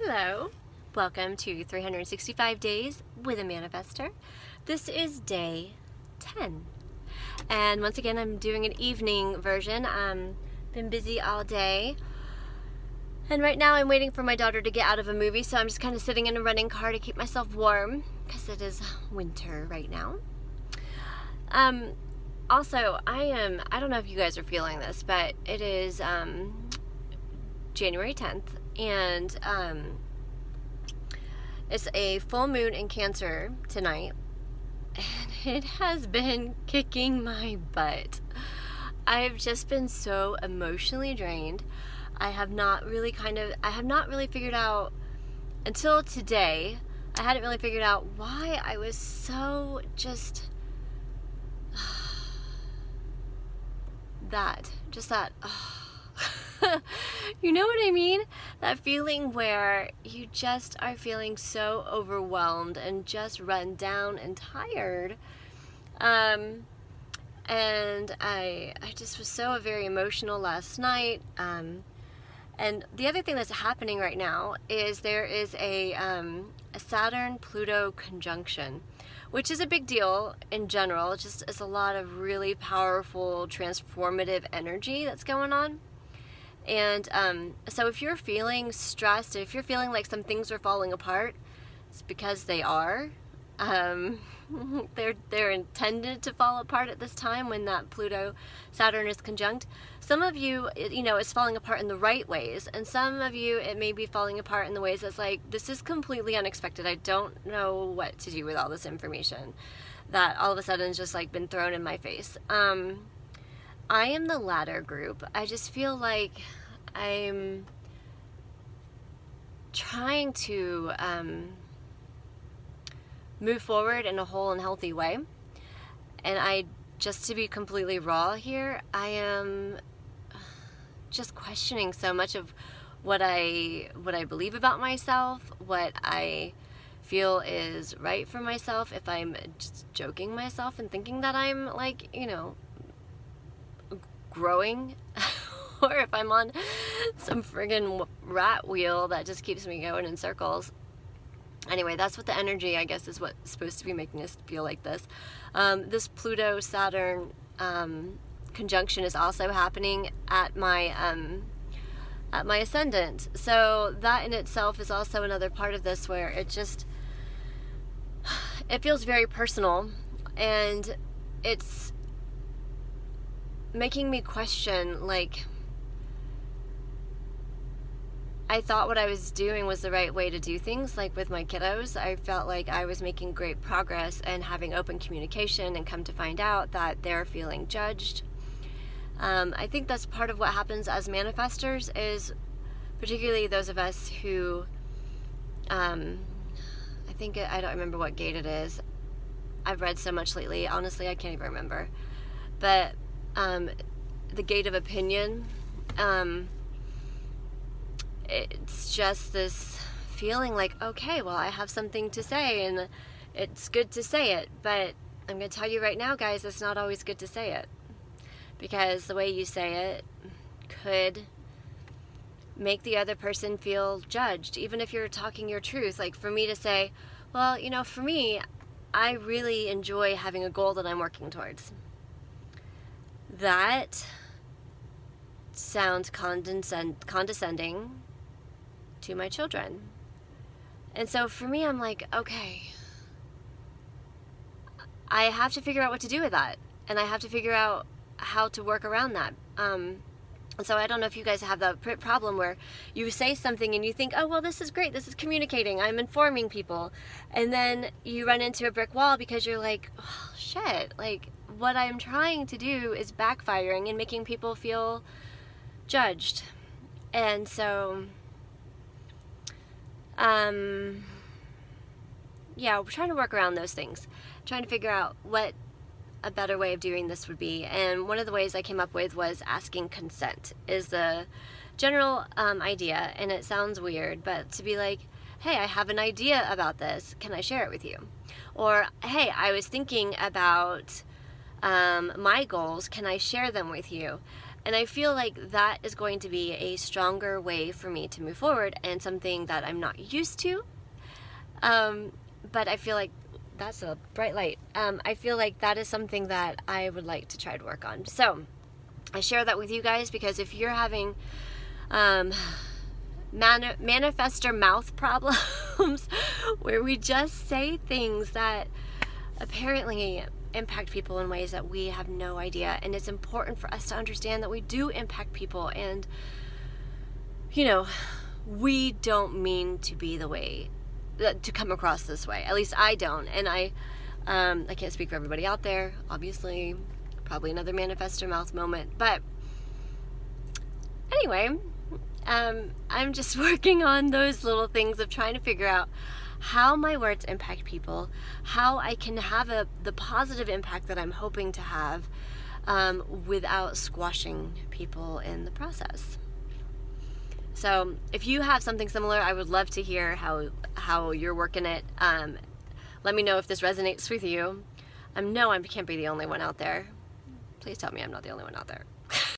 Hello, welcome to 365 Days with a Manifestor. This is day 10. And once again, I'm doing an evening version. Been busy all day. And right now I'm waiting for my daughter to get out of a movie, so I'm just kind of sitting in a running car to keep myself warm because it is winter right now. Also, I don't know if you guys are feeling this, but it is January 10th, and it's a full moon in Cancer tonight, and it has been kicking my butt. I've just been so emotionally drained. I have not really figured out until today. I hadn't really figured out why I was so just that. You know what I mean? That feeling where you just are feeling so overwhelmed and just run down and tired. And I just was so very emotional last night. And the other thing that's happening right now is there is a Saturn-Pluto conjunction, which is a big deal in general. It's a lot of really powerful, transformative energy that's going on. And so if you're feeling stressed, if you're feeling like some things are falling apart, it's because they are. They're intended to fall apart at this time when that Pluto-Saturn is conjunct. Some of you, it's falling apart in the right ways, and some of you, it may be falling apart in the ways that's like, this is completely unexpected. I don't know what to do with all this information that all of a sudden has just like been thrown in my face. I am the latter group. I just feel like I'm trying to move forward in a whole and healthy way. And just to be completely raw here, I am just questioning so much of what I believe about myself, what I feel is right for myself, if I'm just joking myself and thinking that I'm like, growing or if I'm on some friggin' rat wheel that just keeps me going in circles. Anyway, that's what the energy, I guess, is what's supposed to be making us feel like this. This Pluto-Saturn conjunction is also happening at my ascendant. So that in itself is also another part of this where it feels very personal, and it's making me question, like, I thought what I was doing was the right way to do things, like with my kiddos. I felt like I was making great progress and having open communication, and come to find out that they're feeling judged. I think that's part of what happens as manifestors, is particularly those of us who, I don't remember what gate it is. I've read so much lately, honestly, I can't even remember. But the gate of opinion, it's just this feeling like, okay, well, I have something to say, and it's good to say it, but I'm going to tell you right now, guys, it's not always good to say it, because the way you say it could make the other person feel judged, even if you're talking your truth. Like for me to say, well, for me, I really enjoy having a goal that I'm working towards. That sounds condescending to my children. And so for me, I'm like, okay, I have to figure out what to do with that, and I have to figure out how to work around that. And so I don't know if you guys have that problem where you say something and you think, oh, well, this is great, this is communicating, I'm informing people, and then you run into a brick wall because you're like, oh, shit, like what I'm trying to do is backfiring and making people feel judged. And so we're trying to work around those things, trying to figure out what a better way of doing this would be. And one of the ways I came up with was asking consent is the general idea. And it sounds weird, but to be like, hey, I have an idea about this, can I share it with you? Or, hey, I was thinking about my goals, can I share them with you? And I feel like that is going to be a stronger way for me to move forward, and something that I'm not used to. But I feel like that's a bright light. I feel like that is something that I would like to try to work on. So I share that with you guys, because if you're having manifestor mouth problems where we just say things that apparently impact people in ways that we have no idea, and it's important for us to understand that we do impact people, and we don't mean to be the way to come across this way. At least I don't, and I can't speak for everybody out there, obviously. Probably another manifestor mouth moment, but anyway, I'm just working on those little things of trying to figure out how my words impact people, how I can have the positive impact that I'm hoping to have, without squashing people in the process. So if you have something similar, I would love to hear how you're working it. Let me know if this resonates with you. I know I can't be the only one out there. Please tell me I'm not the only one out there.